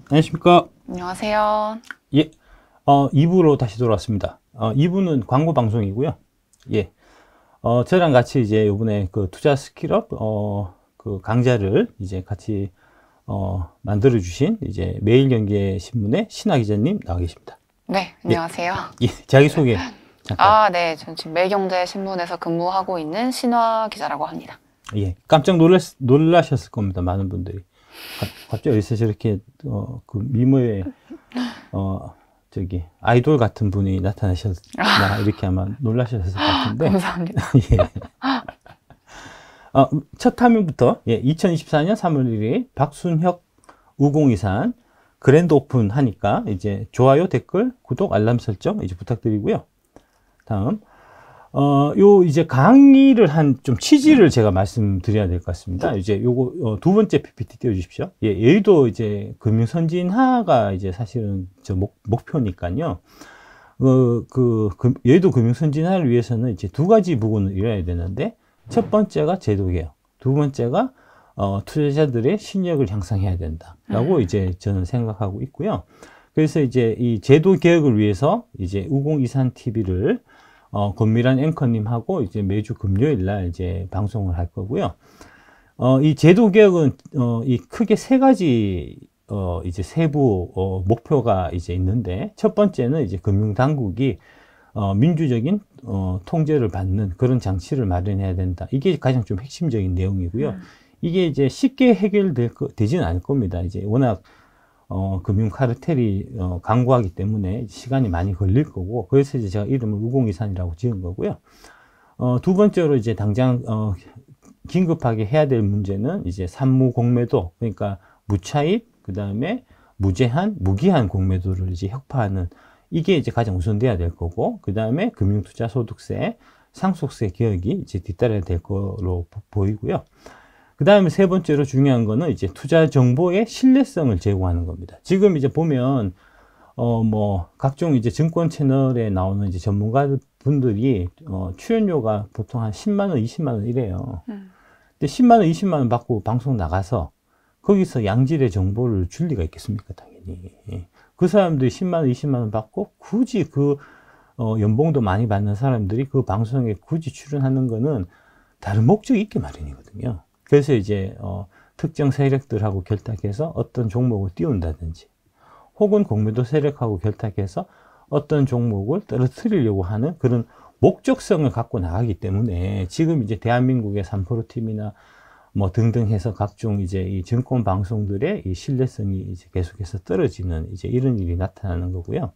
안녕하십니까. 안녕하세요. 예, 2부로 다시 돌아왔습니다. 2부는 광고 방송이고요. 예, 저랑 같이 이제 요번에 그 투자 스킬업, 그 강좌를 이제 같이, 만들어주신 이제 매일경제신문의 신하 기자님 나와 계십니다. 네, 안녕하세요. 예, 자기소개 잠깐. 네, 전 지금 매일경제신문에서 근무하고 있는 신화 기자라고 합니다. 예, 깜짝 놀라셨을 겁니다. 많은 분들이. 갑자기 어디서 저렇게, 그 미모의, 아이돌 같은 분이 나타나셨나, 이렇게 아마 놀라셨을 것 같은데. 감사합니다. 예. 첫 화면부터, 2024년 3월 1일 박순혁 우공이산 그랜드 오픈 하니까, 이제 좋아요, 댓글, 구독, 알람 설정, 이제 부탁드리고요. 다음. 이제 강의를 좀 취지를 제가 말씀드려야 될 것 같습니다. 이제 요거, 두 번째 PPT 띄워주십시오. 여의도 이제 금융선진화가 이제 사실은 목표니까요. 여의도 금융선진화를 위해서는 이제 두 가지 부분을 이뤄야 되는데, 첫 번째가 제도개혁, 두 번째가, 투자자들의 신뢰를 향상해야 된다라고 이제 저는 생각하고 있고요. 그래서 이제 이 제도개혁을 위해서 이제 우공이산 TV를 권미란 앵커님하고 이제 매주 금요일 날 이제 방송을 할 거고요. 이 제도 개혁은, 이 크게 세 가지, 이제 세부, 목표가 이제 있는데, 첫 번째는 이제 금융당국이, 민주적인, 통제를 받는 그런 장치를 마련해야 된다. 이게 가장 좀 핵심적인 내용이고요. 이게 이제 쉽게 되지는 않을 겁니다. 이제 워낙, 금융 카르텔이 강고하기 때문에 시간이 많이 걸릴 거고, 그래서 이제 제가 이름을 우공이산이라고 지은 거고요. 두 번째로 이제 당장 긴급하게 해야 될 문제는 이제 산무 공매도, 그러니까 무차입, 그 다음에 무제한, 무기한 공매도를 이제 혁파하는, 이게 이제 가장 우선돼야 될 거고, 그 다음에 금융투자소득세, 상속세 개혁이 이제 뒤따라야 될 거로 보이고요. 그 다음에 세 번째로 중요한 거는 이제 투자 정보의 신뢰성을 제고하는 겁니다. 지금 이제 보면, 각종 이제 증권 채널에 나오는 이제 전문가 분들이, 출연료가 보통 한 10만원, 20만원 이래요. 근데 10만원, 20만원 받고 방송 나가서 거기서 양질의 정보를 줄 리가 있겠습니까? 당연히. 그 사람들이 10만원, 20만원 받고 굳이 연봉도 많이 받는 사람들이 그 방송에 굳이 출연하는 거는 다른 목적이 있게 마련이거든요. 그래서 이제, 특정 세력들하고 결탁해서 어떤 종목을 띄운다든지, 혹은 공매도 세력하고 결탁해서 어떤 종목을 떨어뜨리려고 하는 그런 목적성을 갖고 나가기 때문에 지금 이제 대한민국의 3프로팀이나 뭐 등등 해서 각종 이제 이 증권 방송들의 이 신뢰성이 이제 계속해서 떨어지는 이제 이런 일이 나타나는 거고요.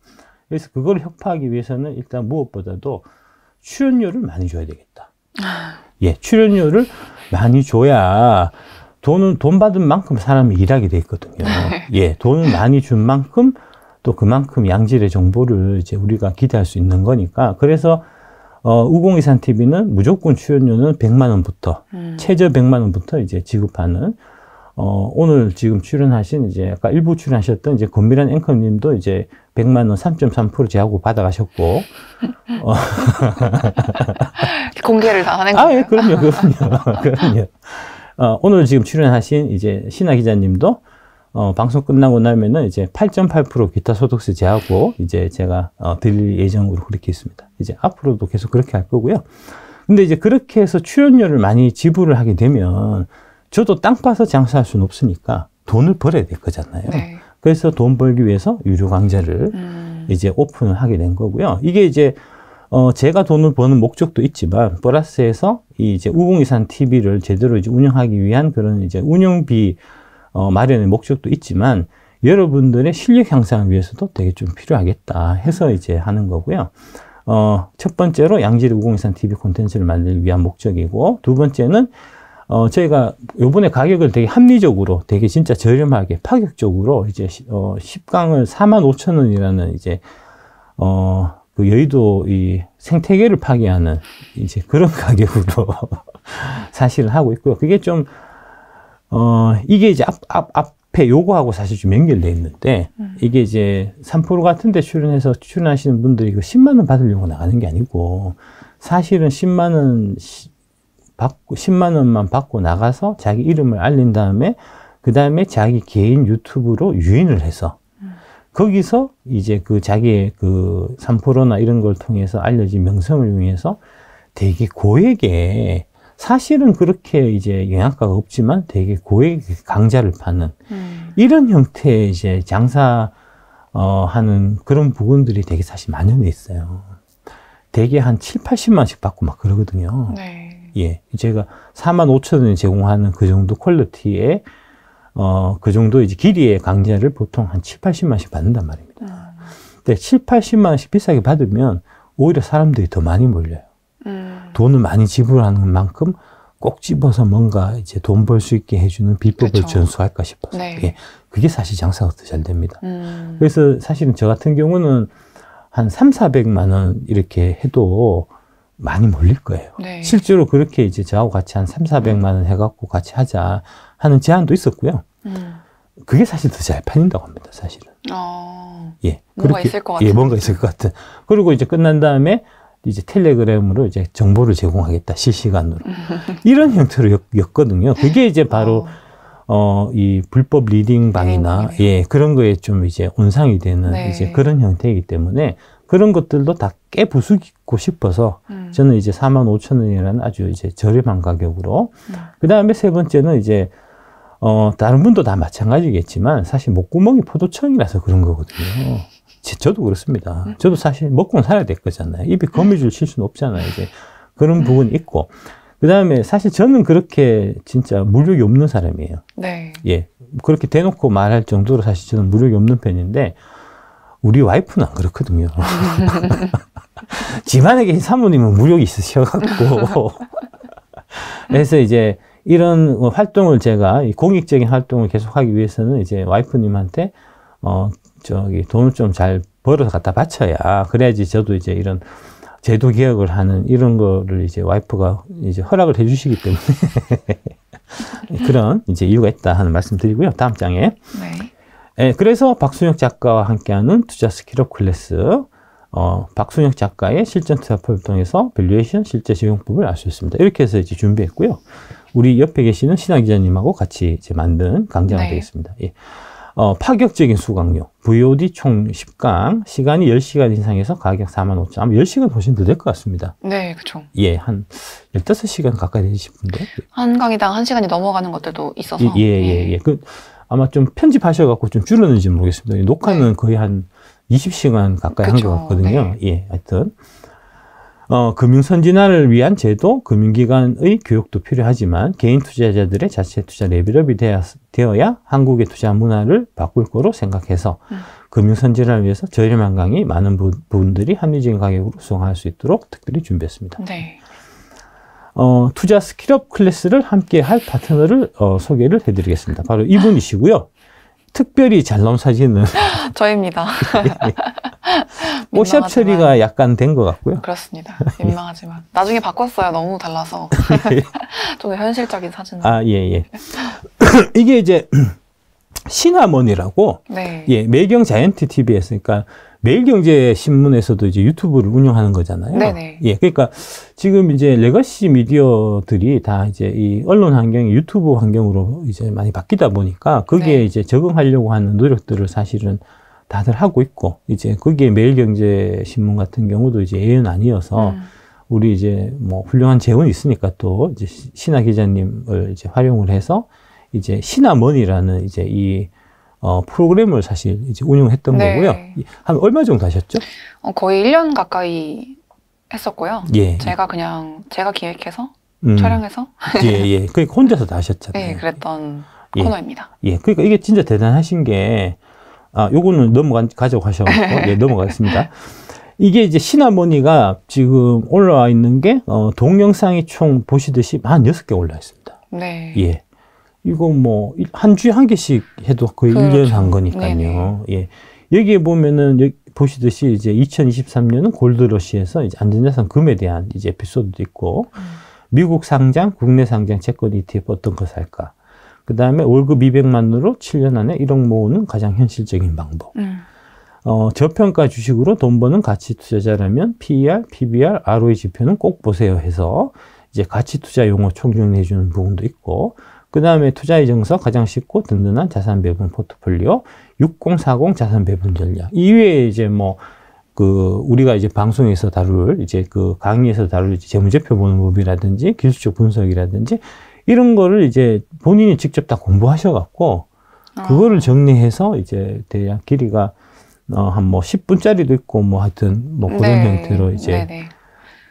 그래서 그걸 혁파하기 위해서는 일단 무엇보다도 출연료를 많이 줘야 되겠다. 출연료를 많이 줘야 돈 받은 만큼 사람이 일하게 돼 있거든요. 돈을 많이 준 만큼 또 그만큼 양질의 정보를 이제 우리가 기대할 수 있는 거니까. 그래서, 우공이산 TV는 무조건 출연료는 100만원부터, 최저 100만원부터 이제 지급하는, 오늘 지금 출연하신 이제 아까 일부 출연하셨던 이제 권미란 앵커님도 이제 100만원 3.3% 제하고 받아가셨고, 공개를 다 하는 거예요? 그럼요. 오늘 지금 출연하신 이제 신하 기자님도, 방송 끝나고 나면은 이제 8.8% 기타 소득세 제하고 이제 제가, 드릴 예정으로 그렇게 있습니다. 이제 앞으로도 계속 그렇게 할 거고요. 근데 이제 그렇게 해서 출연료를 많이 지불을 하게 되면 저도 땅 파서 장사할 수는 없으니까 돈을 벌어야 될 거잖아요. 네. 그래서 돈 벌기 위해서 유료 강좌를 이제 오픈을 하게 된 거고요. 이게 이제, 제가 돈을 버는 목적도 있지만, 플러스해서 이제 우공이산 TV를 제대로 이제 운영하기 위한 그런 이제 운영비, 마련의 목적도 있지만, 여러분들의 실력 향상을 위해서도 되게 좀 필요하겠다 해서 이제 하는 거고요. 첫 번째로 양질의 우공이산 TV 콘텐츠를 만들기 위한 목적이고, 두 번째는, 저희가 요번에 가격을 되게 합리적으로, 되게 진짜 저렴하게, 파격적으로 이제, 10강을 45,000원이라는 이제, 그 여의도 이 생태계를 파괴하는 이제 그런 가격으로 사실을 하고 있고요. 그게 좀, 이게 이제 앞에 요거하고 사실 좀 연결돼 있는데, 이게 이제 3% 같은 데 출연하시는 분들이 그 10만원 받으려고 나가는 게 아니고, 사실은 10만원만 받고 나가서 자기 이름을 알린 다음에 그 다음에 자기 개인 유튜브로 유인을 해서 거기서 이제 그 자기의 그 3%나 이런 걸 통해서 알려진 명성을 이용해서 되게 고액의 사실은 그렇게 이제 영양가가 없지만 되게 고액 강좌를 파는 이런 형태의 이제 장사 하는 그런 부분들이 되게 사실 만연해 있어요. 되게 한 7, 80만 원씩 받고 막 그러거든요. 네. 예. 제가 45,000원에 제공하는 그 정도 퀄리티의 그 정도 이제 길이의 강좌를 보통 한 7, 80만 원씩 받는단 말입니다. 근데 7, 80만 원씩 비싸게 받으면 오히려 사람들이 더 많이 몰려요. 돈을 많이 지불하는 만큼 꼭 집어서 뭔가 이제 돈 벌 수 있게 해주는 비법을 그렇죠. 전수할까 싶어서. 네. 예. 그게 사실 장사가 더 잘 됩니다. 그래서 사실은 저 같은 경우는 한 3, 400만 원 이렇게 해도 많이 몰릴 거예요. 네. 실제로 그렇게 이제 저하고 같이 한 3, 400만 원 해갖고 같이 하자 하는 제안도 있었고요. 그게 사실 더 잘 팔린다고 합니다, 사실은. 예. 뭔가 그렇게, 있을 것 같은. 예, 뭔가 있을 것 같은. 그리고 이제 끝난 다음에 이제 텔레그램으로 이제 정보를 제공하겠다, 실시간으로. 이런 형태로 였거든요. 그게 이제 바로, 이 불법 리딩방이나, 예, 그런 거에 좀 이제 온상이 되는 네. 이제 그런 형태이기 때문에 그런 것들도 다 깨부수고 싶어서 저는 이제 45,000원이라는 아주 이제 저렴한 가격으로. 그 다음에 세 번째는 이제, 다른 분도 다 마찬가지겠지만 사실 목구멍이 포도청이라서 그런 거거든요. 저도 그렇습니다. 저도 사실 먹고는 살아야 될 거잖아요. 입에 거미줄 칠 수는 없잖아요. 이제 그런 부분이 있고. 그 다음에 사실 저는 그렇게 진짜 무력이 없는 사람이에요. 네. 예. 그렇게 대놓고 말할 정도로 사실 저는 무력이 없는 편인데, 우리 와이프는 안 그렇거든요. 집안에 사모님은 무력이 있으셔갖고. 그래서 이제 이런 활동을 제가 공익적인 활동을 계속하기 위해서는 이제 와이프님한테 돈을 좀 잘 벌어서 갖다 바쳐야 그래야지 저도 이제 이런 제도 개혁을 하는 이런 거를 이제 와이프가 이제 허락을 해주시기 때문에 그런 이제 이유가 있다 하는 말씀 드리고요. 다음 장에. 네. 예, 그래서 박순혁 작가와 함께하는 투자 스킬업 클래스. 박순혁 작가의 실전 투자법을 통해서 밸류에이션 실제 적용법을 알 수 있습니다. 이렇게 해서 이제 준비했고요. 우리 옆에 계시는 신하 기자님하고 같이 이제 만든 강좌가 네. 되겠습니다. 예. 파격적인 수강료, VOD 총 10강, 시간이 10시간 이상에서 가격 45,000원. 아마 10시간 훨씬 더 될 것 같습니다. 네, 그쵸. 예, 한 15시간 가까이 되실 분데. 한 강의당 1시간이 넘어가는 것들도 있어서. 예. 아마 좀 편집하셔갖고 좀 줄었는지 모르겠습니다. 녹화는 네. 거의 한 20시간 가까이 한 그쵸. 것 같거든요. 네. 예, 하여튼. 금융선진화를 위한 제도, 금융기관의 교육도 필요하지만 개인 투자자들의 자체 투자 레벨업이 되어야 한국의 투자 문화를 바꿀 거로 생각해서 금융선진화를 위해서 저렴한 강의 많은 분들이 합리적인 가격으로 수강할 수 있도록 특별히 준비했습니다. 네. 투자 스킬업 클래스를 함께 할 파트너를 소개를 해드리겠습니다. 바로 이분이시고요. 특별히 잘 나온 사진은 저입니다. 뽀샵 처리가 약간 된 것 같고요. 그렇습니다. 민망하지만. 나중에 바꿨어요. 너무 달라서. 좀 더 현실적인 사진. 아, 예. 이게 이제 신화머니라고 네. 예, 매경 자이언트 TV에서 그러니까 매일경제신문에서도 이제 유튜브를 운영하는 거잖아요. 네네. 예, 그러니까 지금 이제 레거시 미디어들이 다 이제 이 언론 환경이 유튜브 환경으로 이제 많이 바뀌다 보니까 거기에 네. 이제 적응하려고 하는 노력들을 사실은 다들 하고 있고 이제 거기에 매일경제신문 같은 경우도 이제 예은 아니어서 우리 이제 뭐 훌륭한 재원이 있으니까 또 이제 신하 기자님을 이제 활용을 해서 이제 신화머니라는 이제 이 프로그램을 사실 이제 운영했던 네. 거고요. 한 얼마 정도 하셨죠? 거의 1년 가까이 했었고요. 예. 제가 기획해서 음. 촬영해서 예. 그러니까 혼자서 다 하셨잖아요. 네, 그랬던 예. 코너입니다. 예. 그러니까 이게 진짜 대단하신 게, 요거는 가져고 하셔가지고, 예, 넘어가겠습니다. 이게 이제 신화머니가 지금 올라와 있는 게, 동영상이 총 보시듯이 한 6개 올라와 있습니다. 네. 예. 이거 뭐, 한 주에 한 개씩 해도 거의 그렇죠. 1년 한 거니까요. 예. 여기에 보면은, 여기 보시듯이 이제 2023년은 골드러시에서 이제 안전자산 금에 대한 이제 에피소드도 있고, 미국 상장, 국내 상장 채권 ETF 어떤 거 살까? 그 다음에 월급 200만으로 7년 안에 1억 모으는 가장 현실적인 방법. 저평가 주식으로 돈 버는 가치 투자자라면 PER, PBR, ROE 지표는 꼭 보세요 해서 이제 가치 투자 용어 총정리해 주는 부분도 있고, 그 다음에 투자의 정석, 가장 쉽고 든든한 자산 배분 포트폴리오, 6040 자산 배분 전략. 이외에 이제 뭐, 우리가 이제 방송에서 다룰, 이제 강의에서 다룰 재무제표 보는 법이라든지, 기술적 분석이라든지, 이런 거를 이제 본인이 직접 다 공부하셔갖고, 그거를 정리해서 이제 대략 길이가, 한 뭐 10분짜리도 있고, 뭐 하여튼, 뭐 그런 네. 형태로 이제 네네.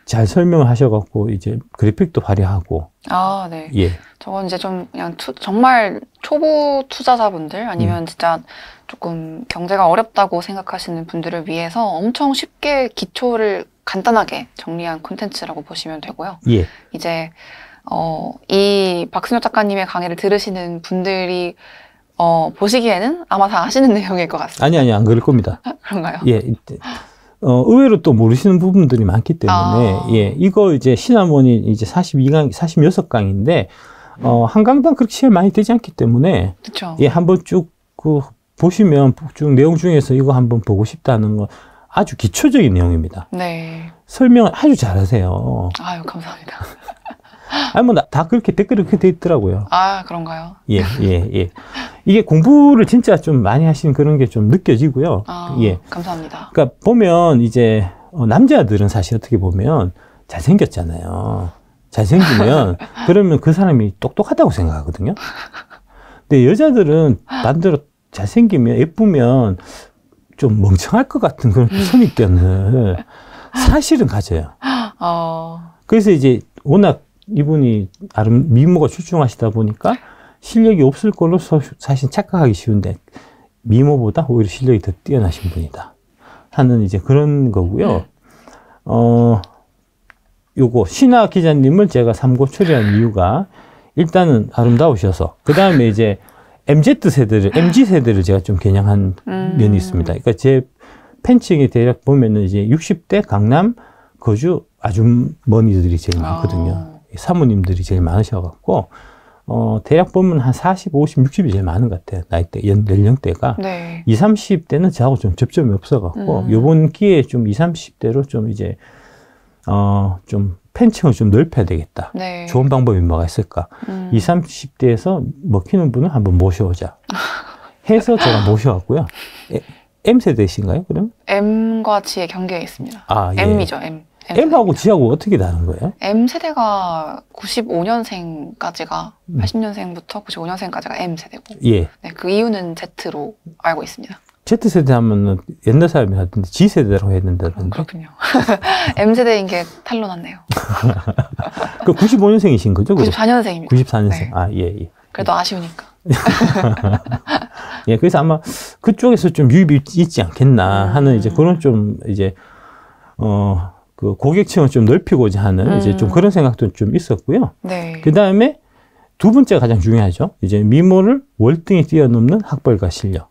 잘 설명을 하셔갖고, 이제 그래픽도 발휘하고, 아, 네. 예. 저건 이제 좀 그냥 정말 초보 투자자분들 아니면 진짜 조금 경제가 어렵다고 생각하시는 분들을 위해서 엄청 쉽게 기초를 간단하게 정리한 콘텐츠라고 보시면 되고요. 예. 이제 이 박순혁 작가님의 강의를 들으시는 분들이 보시기에는 아마 다 아시는 내용일 것 같습니다. 아니, 안 그럴 겁니다. 그런가요? 예. 의외로 또 모르시는 부분들이 많기 때문에, 예. 이거 이제 신화문이 이제 42강, 46강인데, 한 강당 그렇게 시간 많이 되지 않기 때문에, 그쵸. 예, 한번 쭉, 보시면 쭉 내용 중에서 이거 한번 보고 싶다는 건 아주 기초적인 내용입니다. 네. 설명을 아주 잘하세요. 아유, 감사합니다. 아니, 뭐, 다 그렇게 댓글이 그렇게 돼 있더라고요. 아, 그런가요? 예. 이게 공부를 진짜 좀 많이 하시는 그런 게 좀 느껴지고요. 예. 감사합니다. 그러니까 보면 이제 남자들은 사실 어떻게 보면 잘생겼잖아요. 잘생기면 그러면 그 사람이 똑똑하다고 생각하거든요. 근데 여자들은 반대로 잘생기면 예쁘면 좀 멍청할 것 같은 그런 선입견을 사실은 가져요. 그래서 이제 워낙 이분이 미모가 출중하시다 보니까 실력이 없을 걸로 사실 착각하기 쉬운데 미모보다 오히려 실력이 더 뛰어나신 분이다 하는 이제 그런 거고요. 요거 신하 기자님을 제가 삼고 처리한 이유가 일단은 아름다우셔서 그 다음에 이제 MZ세대를 제가 좀 겨냥한 면이 있습니다. 그러니까 제 팬층에 대략 보면은 이제 60대 강남 거주 아주머니들이 제일 많거든요. 사모님들이 제일 많으셔갖고, 대략 보면 한 40, 50, 60이 제일 많은 것 같아요. 나이대, 연령대가. 네. 20, 30대는 저하고 좀 접점이 없어갖고, 요번 기회에 좀 20, 30대로 좀 이제, 좀 팬층을 좀 넓혀야 되겠다. 네. 좋은 방법이 뭐가 있을까? 20, 30대에서 먹히는 분을 한번 모셔오자. 해서 제가 모셔왔고요. M세대이신가요, 그럼? M과 G의 경계에 있습니다. 예. M이죠, M. M하고 G하고 어떻게 다른 거예요? M세대가 95년생까지가, 80년생부터 95년생까지가 M세대고. 예. 네, 그 이유는 Z로 알고 있습니다. Z세대 하면은 옛날 사람이 하던데 G세대라고 해야 된다던데. 그렇군요. M세대인 게 탄로났네요. 그 95년생이신 거죠? 94년생입니다. 94년생. 네. 예. 그래도 아쉬우니까. 예, 그래서 아마 그쪽에서 좀 유입이 있지 않겠나 하는 이제 그런 좀 이제, 그 고객층을 좀 넓히고자 하는 이제 좀 그런 생각도 좀 있었고요. 네. 그 다음에 두 번째가 가장 중요하죠. 이제 미모를 월등히 뛰어넘는 학벌과 실력.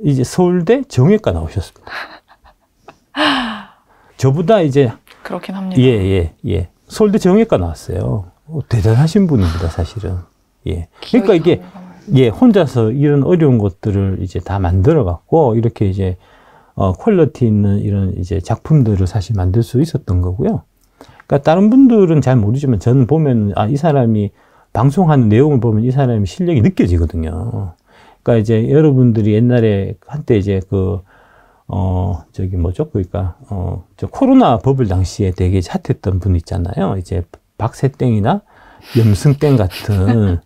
이제 서울대 정외과 나오셨습니다. 저보다 이제 그렇긴 합니다. 예. 서울대 정외과 나왔어요. 대단하신 분입니다, 사실은. 예. 그러니까 이게 혼자서 이런 어려운 것들을 이제 다 만들어 갖고 이렇게 이제 퀄리티 있는 이런 이제 작품들을 사실 만들 수 있었던 거고요. 그러니까 다른 분들은 잘 모르지만 저는 보면 이 사람이 방송하는 내용을 보면 이 사람이 실력이 느껴지거든요. 그러니까 이제 여러분들이 옛날에 한때 이제 저기 뭐죠? 그러니까 저 코로나 버블 당시에 되게 핫했던 분 있잖아요. 이제 박세땡이나 염승땡 같은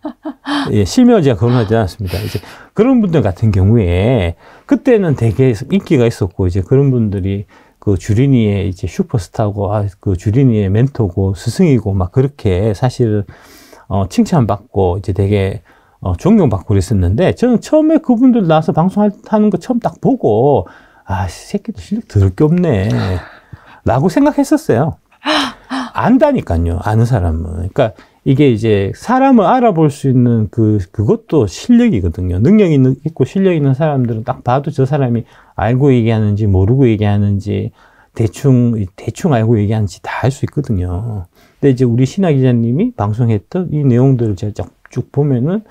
예, 실명을 제가 거론하지 않았습니다. 이제 그런 분들 같은 경우에 그때는 되게 인기가 있었고 이제 그런 분들이 그 주린이의 이제 슈퍼스타고 그 주린이의 멘토고 스승이고 막 그렇게 사실 칭찬받고 이제 되게 존경받고 그랬었는데 저는 처음에 그분들 나와서 방송하는 거 처음 딱 보고 새끼들 실력 더럽게 없네 라고 생각했었어요. 안다니까요. 아는 사람은. 그러니까 이게 이제 사람을 알아볼 수 있는 그것도 실력이거든요. 능력이 있고 실력 있는 사람들은 딱 봐도 저 사람이 알고 얘기하는지 모르고 얘기하는지 대충 알고 얘기하는지 다 알 수 있거든요. 근데 이제 우리 신하 기자님이 방송했던 이 내용들을 제가 쭉 보면은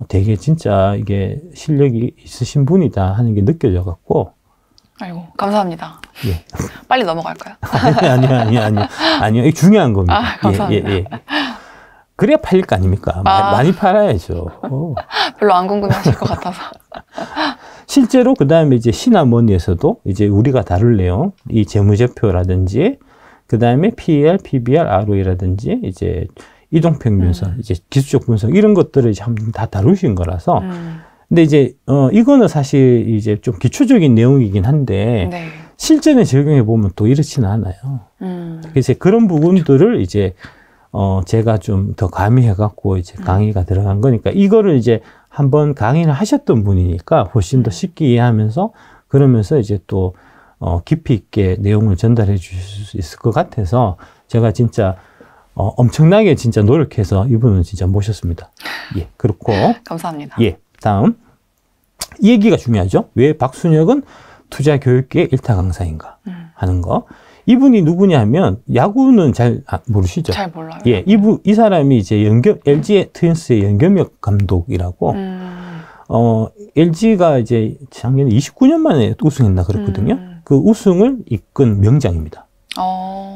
되게 진짜 이게 실력이 있으신 분이다 하는 게 느껴져 갖고. 아이고, 감사합니다. 예. 빨리 넘어갈까요? 아니요. 이게 중요한 겁니다. 감사합니다. 예. 그래야 팔릴 거 아닙니까? 많이 팔아야죠. 별로 안 궁금해하실 것 같아서. 실제로 그 다음에 이제 신한머니에서도 이제 우리가 다룰 내용, 이 재무제표라든지, 그 다음에 PER, PBR, ROE라든지, 이제 이동평균선, 이제 기술적 분석, 이런 것들을 이제 한번 다 다루신 거라서. 근데 이제, 이거는 사실 이제 좀 기초적인 내용이긴 한데, 네. 실전에 적용해 보면 또 이렇지는 않아요. 그래서 그런 부분들을 이제, 제가 좀 더 가미해갖고 이제 강의가 들어간 거니까, 이거를 이제 한번 강의를 하셨던 분이니까 훨씬 더 쉽게 이해하면서, 그러면서 이제 또, 깊이 있게 내용을 전달해 주실 수 있을 것 같아서, 제가 진짜, 엄청나게 진짜 노력해서 이분은 진짜 모셨습니다. 예, 그렇고. 감사합니다. 예, 다음. 이 얘기가 중요하죠. 왜 박순혁은 투자 교육계의 일타 강사인가 하는 거. 이분이 누구냐 하면, 야구는 잘 모르시죠? 잘 몰라요. 예, 이 사람이 이제 LG 트윈스의 연경엽 감독이라고, LG가 이제 작년에 29년 만에 우승했나 그랬거든요. 그 우승을 이끈 명장입니다.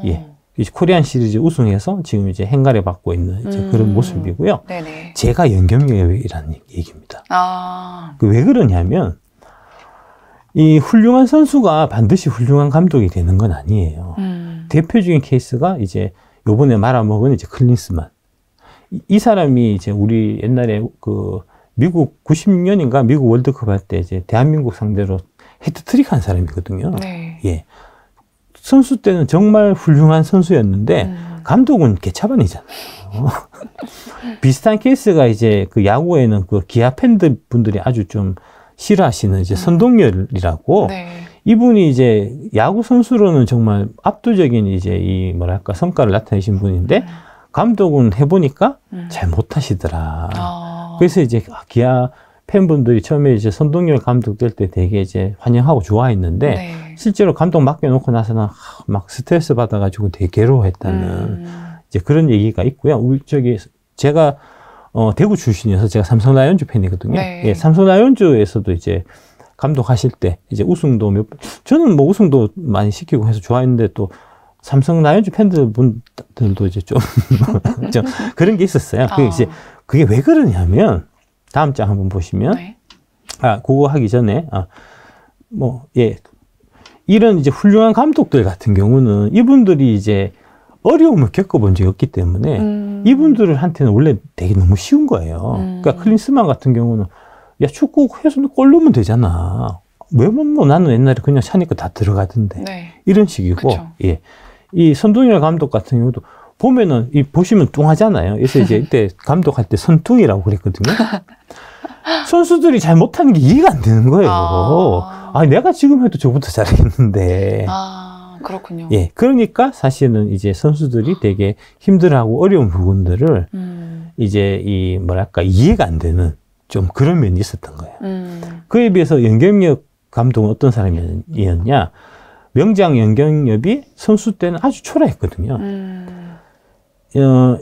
예. 이제 코리안 시리즈 우승해서 지금 이제 행가를 받고 있는 이제 그런 모습이고요. 네네. 제가 연경엽이라는 얘기입니다. 왜 그러냐면, 이 훌륭한 선수가 반드시 훌륭한 감독이 되는 건 아니에요. 대표적인 케이스가 이제 요번에 말아먹은 이제 클린스만. 이 사람이 이제 우리 옛날에 그 미국 96년인가 미국 월드컵 할 때 이제 대한민국 상대로 헤트트릭 한 사람이거든요. 네. 예. 선수 때는 정말 훌륭한 선수였는데 감독은 개차반이잖아요. 비슷한 케이스가 이제 그 야구에는 그 기아 팬들 분들이 아주 좀 싫어하시는 이제 선동열이라고. 네. 이분이 이제 야구 선수로는 정말 압도적인 이제 이 뭐랄까 성과를 나타내신 분인데 감독은 해보니까 잘 못하시더라. 그래서 이제 기아 팬분들이 처음에 이제 선동열 감독 될 때 되게 이제 환영하고 좋아했는데 네. 실제로 감독 맡겨놓고 나서는 막 스트레스 받아가지고 되게 괴로워했다는 이제 그런 얘기가 있고요. 제가 대구 출신이어서 제가 삼성 라이온즈 팬이거든요. 네. 예, 삼성 라이온즈에서도 이제 감독하실 때 이제 우승도 저는 뭐 우승도 많이 시키고 해서 좋아했는데 또 삼성 라이온즈 팬들도 이제 좀 그런 게 있었어요. 그게 왜 그러냐면 다음 장 한번 보시면 네. 그거 하기 전에 예, 이런 이제 훌륭한 감독들 같은 경우는 이분들이 이제 어려움을 겪어본 적이 없기 때문에 이분들한테는 원래 되게 너무 쉬운 거예요. 그러니까 클린스만 같은 경우는 야 축구 해서 골 넣으면 되잖아. 왜 뭐 나는 옛날에 그냥 차니까 다 들어가던데. 네. 이런 식이고. 그쵸. 예. 이 선동열 감독 같은 경우도 보면은 보시면 뚱하잖아요. 그래서 이제 이때 감독할 때 선뚱이라고 그랬거든요. 선수들이 잘 못하는 게 이해가 안 되는 거예요. 내가 지금 해도 저보다 잘했는데. 그렇군요. 예. 그러니까 사실은 이제 선수들이 되게 힘들어하고 어려운 부분들을 이제 이해가 안 되는 좀 그런 면이 있었던 거예요. 그에 비해서 연경엽 감독은 어떤 사람이었냐? 명장 연경엽이 선수 때는 아주 초라했거든요.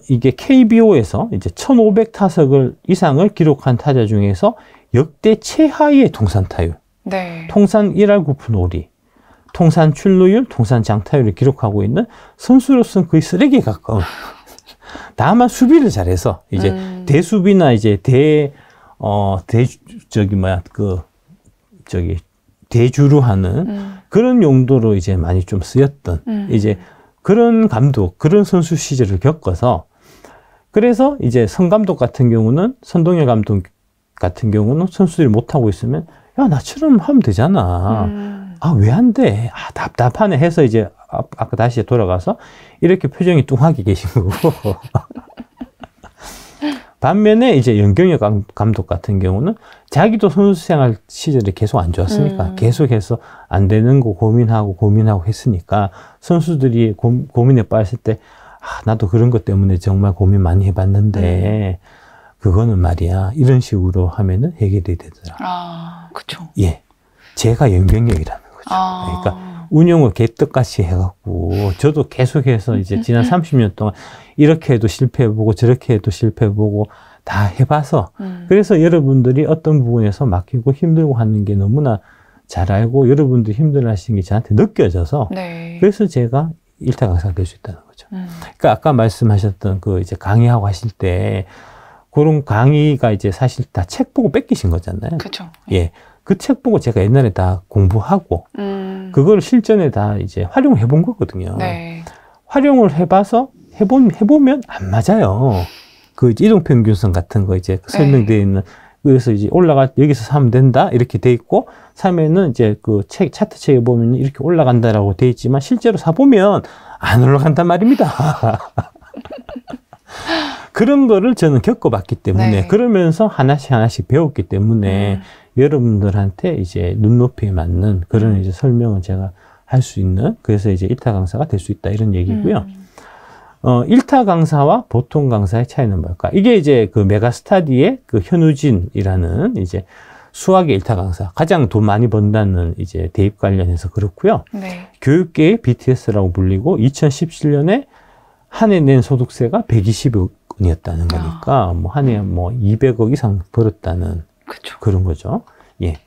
이게 KBO에서 이제 1,500타석을 이상을 기록한 타자 중에서 역대 최하위의 통산 타율, 네. 통산 1할 9푼 5리, 통산 출루율, 통산 장타율을 기록하고 있는 선수로서는 거의 쓰레기에 가까운. 다만 수비를 잘해서 이제 대수비나 이제 대주로 하는 그런 용도로 이제 많이 좀 쓰였던 이제 그런 감독, 그런 선수 시절을 겪어서 그래서 이제 선 감독 같은 경우는 선동열 감독 같은 경우는 선수들이 못하고 있으면 야, 나처럼 하면 되잖아. 왜 안 돼? 답답하네 해서 이제 아까 다시 돌아가서 이렇게 표정이 뚱하게 계신 거고. 반면에 이제 연경엽 감독 같은 경우는 자기도 선수 생활 시절이 계속 안 좋았으니까 계속해서 안 되는 거 고민하고 했으니까 선수들이 고민에 빠졌을 때 나도 그런 것 때문에 정말 고민 많이 해봤는데 그거는 말이야 이런 식으로 하면은 해결이 되더라. 그렇죠. 예, 제가 연경엽이라는 거죠. 그러니까 운영을 개떡같이 해갖고 저도 계속해서 이제 지난 30년 동안 이렇게 해도 실패해보고 저렇게 해도 실패해보고 다 해봐서 그래서 여러분들이 어떤 부분에서 막히고 힘들고 하는 게 너무나 잘 알고 여러분들이 힘들어 하시는 게 저한테 느껴져서 네. 그래서 제가 일타 강사가 될 수 있다는 거죠. 그러니까 아까 말씀하셨던 그 이제 강의하고 하실 때 그런 강의가 이제 사실 다 책 보고 뺏기신 거잖아요. 그렇죠. 예. 그 책 보고 제가 옛날에 다 공부하고 그걸 실전에 다 이제 활용해 본 거거든요. 네. 활용을 해봐서 해보면 안 맞아요. 그 이동평균성 같은 거 이제 설명되어 있는 그래서 이제 여기서 사면 된다 이렇게 돼 있고 사면은 이제 그 차트 책에 보면 이렇게 올라간다라고 돼 있지만 실제로 사보면 안 올라간단 말입니다. 그런 거를 저는 겪어봤기 때문에 네. 그러면서 하나씩 배웠기 때문에 여러분들한테 이제 눈높이에 맞는 그런 이제 설명을 제가 할 수 있는 그래서 이제 일타 강사가 될 수 있다 이런 얘기고요. 일타 강사와 보통 강사의 차이는 뭘까? 이게 이제 그 메가스타디의 그 현우진이라는 이제 수학의 일타 강사 가장 돈 많이 번다는 이제 대입 관련해서 그렇고요. 네. 교육계의 BTS라고 불리고 2017년에 한 해 낸 소득세가 120억 원이었다는 거니까 뭐 한 해 뭐 200억 이상 벌었다는 그쵸. 그런 거죠. 예.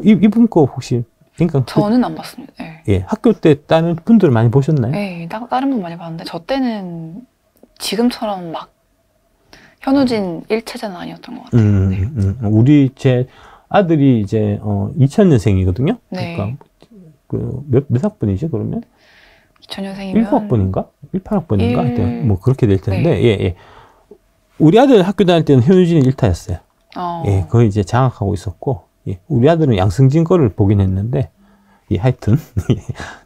이분 거 혹시 그러니까 저는 안 봤습니다. 네. 예, 학교 때 다른 분들 많이 보셨나요? 네, 다른 분 많이 봤는데 저 때는 지금처럼 막 현우진 1체제는 아니었던 것 같아요. 제 아들이 이제 2000년생이거든요. 네. 그러니까 그 몇 학번이죠 그러면? 2000년생이면 19학번인가? 18학번인가? 하여튼 뭐 그렇게 될 텐데 네. 예. 우리 아들 학교 다닐 때는 현우진이 1타였어요. 예, 거의 이제 장악하고 있었고 예, 우리 아들은 양승진 거를 보긴 했는데 예, 하여튼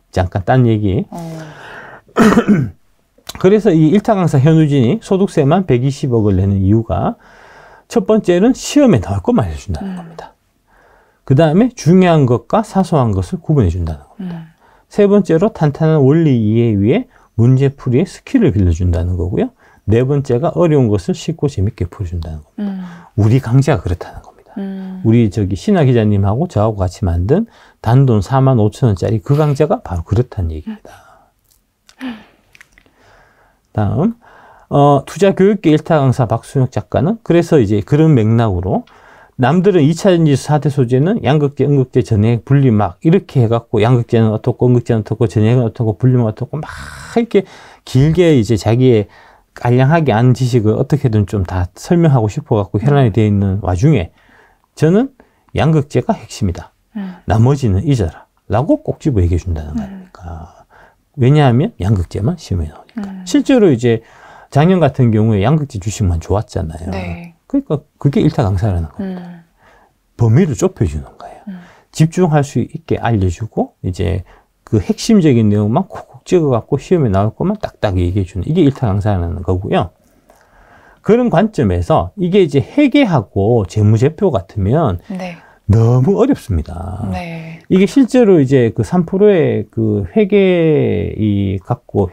잠깐 딴 얘기. 그래서 이 일타 강사 현우진이 소득세만 120억을 내는 이유가 첫 번째는 시험에 나올 것만 해준다는 겁니다. 그 다음에 중요한 것과 사소한 것을 구분해 준다는 겁니다. 세 번째로 탄탄한 원리 이해 위에 문제풀이의 스킬을 길러준다는 거고요. 네 번째가 어려운 것을 쉽고 재밌게 풀어준다는 겁니다. 우리 강좌가 그렇다는 겁니다. 우리 신하 기자님하고 저하고 같이 만든 단돈 45,000원짜리 그 강좌가 바로 그렇다는 얘기입니다. 다음 투자교육계 일타 강사 박순혁 작가는 그래서 이제 그런 맥락으로 남들은 2차전지수 4대 소재는 양극재, 음극재, 전해액, 분리 막 이렇게 해갖고 양극재는 어떻고 음극재는 어떻고 전해액은 어떻고 분리는 어떻고 막 이렇게 길게 이제 자기의 깔량하게 아는 지식을 어떻게든 좀 다 설명하고 싶어갖고 혈안이 되어 있는 와중에 저는 양극재가 핵심이다. 나머지는 잊어라. 라고 꼭 집어 얘기해 준다는 거니까. 왜냐하면 양극재만 시험에 나오니까. 실제로 이제 작년 같은 경우에 양극재 주식만 좋았잖아요. 네. 그러니까 그게 일타 강사라는 겁니다. 범위를 좁혀주는 거예요. 집중할 수 있게 알려주고 이제 그 핵심적인 내용만 콕콕 찍어갖고 시험에 나올 것만 딱딱 얘기해주는 이게 일타 강사라는 거고요. 그런 관점에서 이게 이제 회계하고 재무제표 같으면 네. 너무 어렵습니다. 네. 이게 실제로 이제 그 3%의 그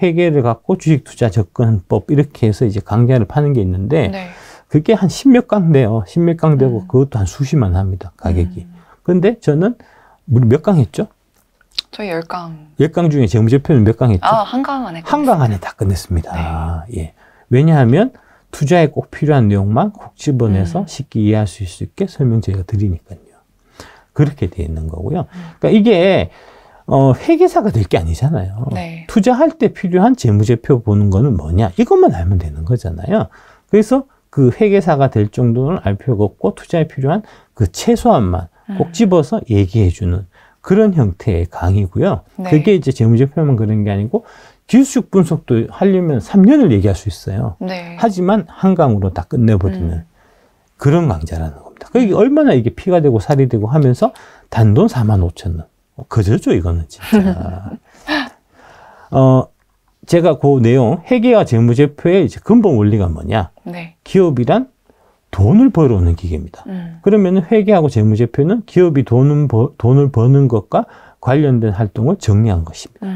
회계를 갖고 주식 투자 접근법 이렇게 해서 이제 강좌를 파는 게 있는데 네. 그게 한 10몇 강 돼요. 10몇 강 되고 그것도 한 수십만 합니다. 가격이. 근데 저는 몇 강 했죠? 저희 10강. 10강 중에 재무제표는 몇 강 했죠? 한 강 안에. 한 강 안에 다 끝냈습니다. 네. 예. 왜냐하면 투자에 꼭 필요한 내용만 콕 집어내서 쉽게 이해할 수 있게 설명 저희가 드리니까요. 그렇게 돼 있는 거고요. 그러니까 이게 회계사가 될 게 아니잖아요. 네. 투자할 때 필요한 재무제표 보는 거는 뭐냐? 이것만 알면 되는 거잖아요. 그래서 그 회계사가 될 정도는 알 필요가 없고 투자에 필요한 그 최소한만 꼭 집어서 얘기해주는 그런 형태의 강의고요. 네. 그게 이제 재무제표만 그런 게 아니고 기술적 분석도 하려면 3년을 얘기할 수 있어요. 네. 하지만 한 강으로 다 끝내버리는 그런 강좌라는 겁니다. 그게 얼마나 이게 피가 되고 살이 되고 하면서 단돈 45,000원. 거저죠, 이거는 진짜. 제가 그 내용, 회계와 재무제표의 이제 근본 원리가 뭐냐? 네. 기업이란 돈을 벌어오는 기계입니다. 그러면 회계하고 재무제표는 기업이 돈을 버는 것과 관련된 활동을 정리한 것입니다.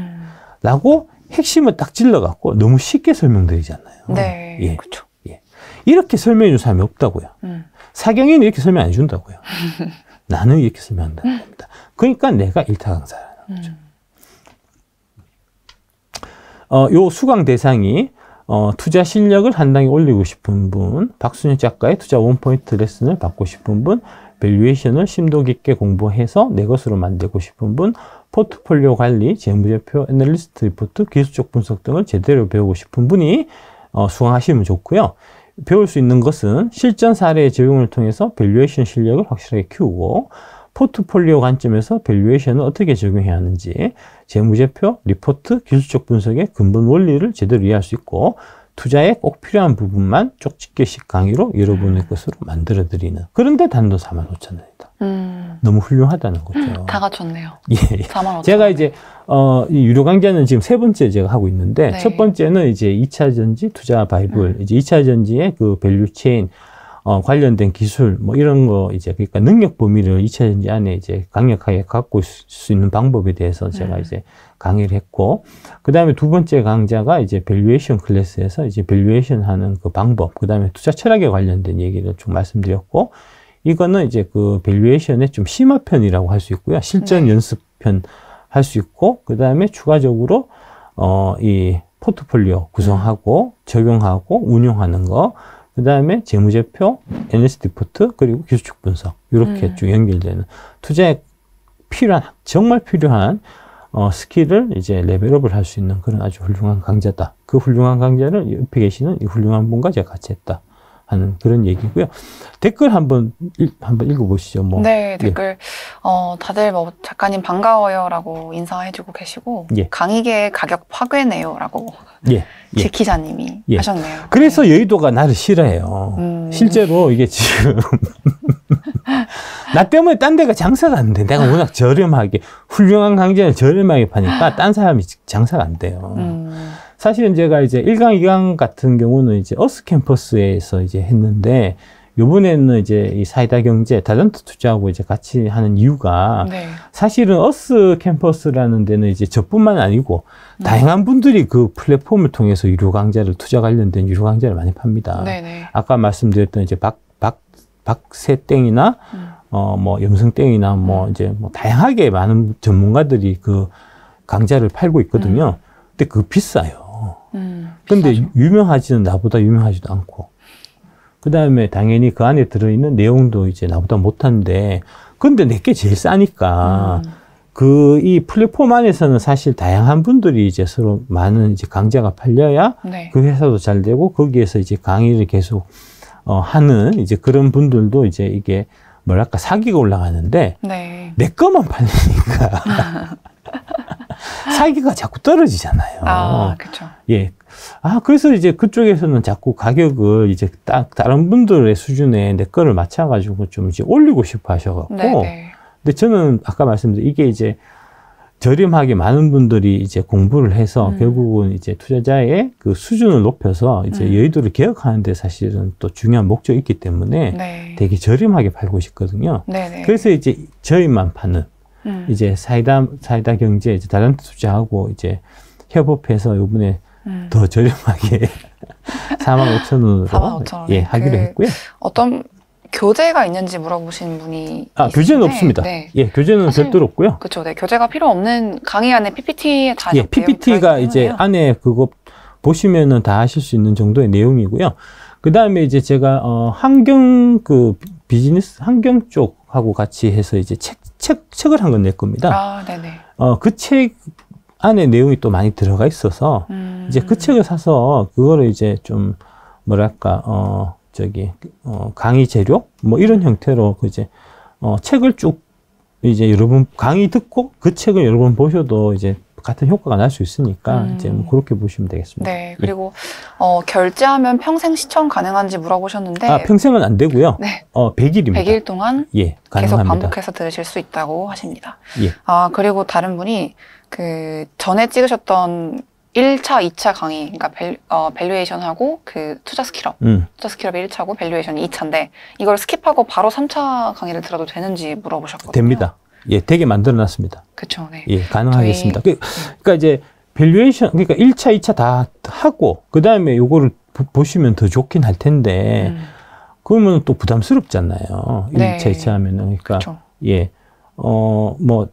라고 핵심을 딱 찔러갖고 너무 쉽게 설명드리잖아요. 네. 예. 그렇죠. 예. 이렇게 설명해 준 사람이 없다고요. 사경이는 이렇게 설명 안 해준다고요. 나는 이렇게 설명한다는 겁니다. 그러니까 내가 일타 강사라는 거죠. 요 수강 대상이 투자 실력을 한 단계 올리고 싶은 분, 박순혁 작가의 투자 원포인트 레슨을 받고 싶은 분, 밸류에이션을 심도 깊게 공부해서 내 것으로 만들고 싶은 분, 포트폴리오 관리, 재무제표, 애널리스트 리포트, 기술적 분석 등을 제대로 배우고 싶은 분이 수강하시면 좋고요. 배울 수 있는 것은 실전 사례의 적용을 통해서 밸류에이션 실력을 확실하게 키우고, 포트폴리오 관점에서 밸류에이션을 어떻게 적용해야 하는지, 재무제표, 리포트, 기술적 분석의 근본 원리를 제대로 이해할 수 있고, 투자에 꼭 필요한 부분만 쪽집게식 강의로 여러분의 것으로 만들어드리는, 그런데 단돈 45,000원이다. 너무 훌륭하다는 거죠. 다 갖췄네요. 예. 45,000원. 제가 이제 이 유료 강좌는 지금 3번째 제가 하고 있는데, 네. 첫 번째는 이제 2차 전지 투자 바이블, 이제 2차 전지의 그 밸류 체인 관련된 기술 뭐 이런 거, 이제 그러니까 능력 범위를 2차 전지 안에 이제 강력하게 갖고 있을 수 있는 방법에 대해서 제가 이제 강의를 했고, 그 다음에 두 번째 강좌가 이제 밸류에이션 클래스에서 이제 밸류에이션 하는 그 방법, 그 다음에 투자 철학에 관련된 얘기를 좀 말씀드렸고, 이거는 이제 그 밸류에이션의 좀 심화편이라고 할 수 있고요. 실전 연습편 할 수 있고, 그 다음에 추가적으로 이 포트폴리오 구성하고 적용하고 운용하는 거, 그 다음에 재무제표, 애널리스트 리포트, 그리고 기술적 분석, 이렇게 쭉 연결되는 투자에 필요한, 정말 필요한 스킬을 이제 레벨업을 할 수 있는 그런 아주 훌륭한 강좌다. 그 훌륭한 강좌를 옆에 계시는 이 훌륭한 분과 제가 같이 했다 하는 그런 얘기고요. 댓글 한번 읽어보시죠. 뭐. 네, 댓글. 다들 뭐 작가님 반가워요라고 인사해주고 계시고, 예. 강의계 가격 파괴네요라고 예. 예. 제 기자님이 예. 하셨네요. 그래서 여의도가 나를 싫어해요. 실제로 이게 지금 나 때문에 딴 데가 장사가 안 돼. 내가 워낙 저렴하게, 훌륭한 강좌를 저렴하게 파니까 딴 사람이 장사가 안 돼요. 사실은 제가 이제 1강, 2강 같은 경우는 이제 어스 캠퍼스에서 이제 했는데, 요번에는 이제 이 사이다 경제, 달란트 투자하고 이제 같이 하는 이유가, 네. 사실은 어스 캠퍼스라는 데는 이제 저뿐만 아니고, 다양한 분들이 그 플랫폼을 통해서 유료 강좌를, 투자 관련된 유료 강좌를 많이 팝니다. 네네. 아까 말씀드렸던 이제 박세땡이나, 뭐 염성땡이나 뭐 이제 뭐 다양하게 많은 전문가들이 그 강좌를 팔고 있거든요. 근데 그거 비싸요. 근데 비싸죠. 유명하지는 나보다 유명하지도 않고, 그 다음에 당연히 그 안에 들어있는 내용도 이제 나보다 못한데, 근데 내게 제일 싸니까, 이 플랫폼 안에서는 사실 다양한 분들이 이제 서로 많은 이제 강좌가 팔려야 네. 그 회사도 잘 되고, 거기에서 이제 강의를 계속 하는 이제 그런 분들도 이제 이게 뭐랄까 사기가 올라가는데, 네. 내 거만 팔리니까 사기가 자꾸 떨어지잖아요. 아, 그렇죠. 예. 그래서 이제 그쪽에서는 자꾸 가격을 이제 다른 분들의 수준에 내 거를 맞춰가지고 좀 이제 올리고 싶어 하셔갖고. 네네. 근데 저는 아까 말씀드린 이게 이제 저렴하게 많은 분들이 이제 공부를 해서 결국은 이제 투자자의 그 수준을 높여서 이제 여의도를 개혁하는데 사실은 또 중요한 목적이 있기 때문에 네. 되게 저렴하게 팔고 싶거든요. 네네. 그래서 이제 저희만 파는 이제 사이다 경제, 이제 달란트 투자하고 이제 협업해서 요번에 더 저렴하게 45,000원으로 45,000원. 예, 하기로 했고요. 어떤 교재가 있는지 물어보신 분이 교재는 없습니다. 네. 예, 교재는 사실 별도로 없고요. 그렇죠. 네, 교재가 필요 없는 강의 안에 PPT에 다 예, PPT가 이제 안에 그거 보시면은 다 하실 수 있는 정도의 내용이고요. 그 다음에 이제 제가 비즈니스 환경 쪽하고 같이 해서 이제 책을 한 권 낼 겁니다. 네네. 그 책 안에 내용이 또 많이 들어가 있어서 이제 그 책을 사서 그거를 이제 좀 뭐랄까 강의 재료 뭐 이런 형태로 이제 책을 쭉 이제 여러분 강의 듣고 그 책을 여러 번 보셔도 이제 같은 효과가 날 수 있으니까 이제 뭐 그렇게 보시면 되겠습니다. 네, 그리고 결제하면 평생 시청 가능한지 물어보셨는데 평생은 안 되고요. 네. 100일입니다. 100일 동안 예, 계속 가능합니다. 반복해서 들으실 수 있다고 하십니다. 예. 그리고 다른 분이 그 전에 찍으셨던 1차, 2차 강의, 그러니까 밸류에이션하고 그 투자 스킬업, 투자 스킬업이 1차고 밸류에이션이 2차인데 이걸 스킵하고 바로 3차 강의를 들어도 되는지 물어보셨거든요. 됩니다. 예, 되게 만들어놨습니다. 그렇죠. 네. 예, 가능하겠습니다. 그러니까 이제 밸류에이션, 그러니까 1차, 2차 다 하고 그 다음에 요거를 보시면 더 좋긴 할 텐데 그러면 또 부담스럽잖아요. 네. 1차, 2차 하면은. 그러니까 그렇죠. 예, 뭐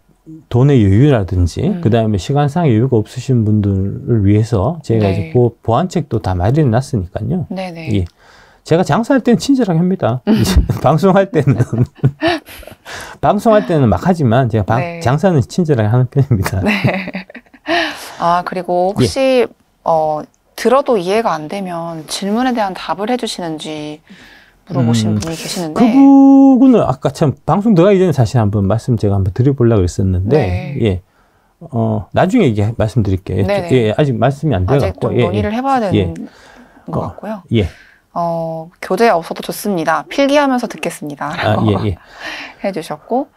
돈의 여유라든지 그 다음에 시간상 여유가 없으신 분들을 위해서 제가 네. 이제 그 보완책도 다 마련해 놨으니까요. 네네. 예. 제가 장사할 때는 친절하게 합니다. 방송할 때는 방송할 때는 막 하지만 제가 네. 장사는 친절하게 하는 편입니다. 네. 아, 그리고 혹시 들어도 이해가 안 되면 질문에 대한 답을 해주시는지 물어보신 분이 계시는데. 그 부분은 아까 참 방송 들어가기 전에 사실 제가 한번 드려보려고 그랬었는데, 네. 예. 나중에 말씀드릴게요. 네네. 예, 아직 말씀이 안 아직 돼갖고. 좀 논의를 해봐야 되는 것 어, 같고요. 예. 교재 없어도 좋습니다. 필기하면서 듣겠습니다. 예. 해주셨고,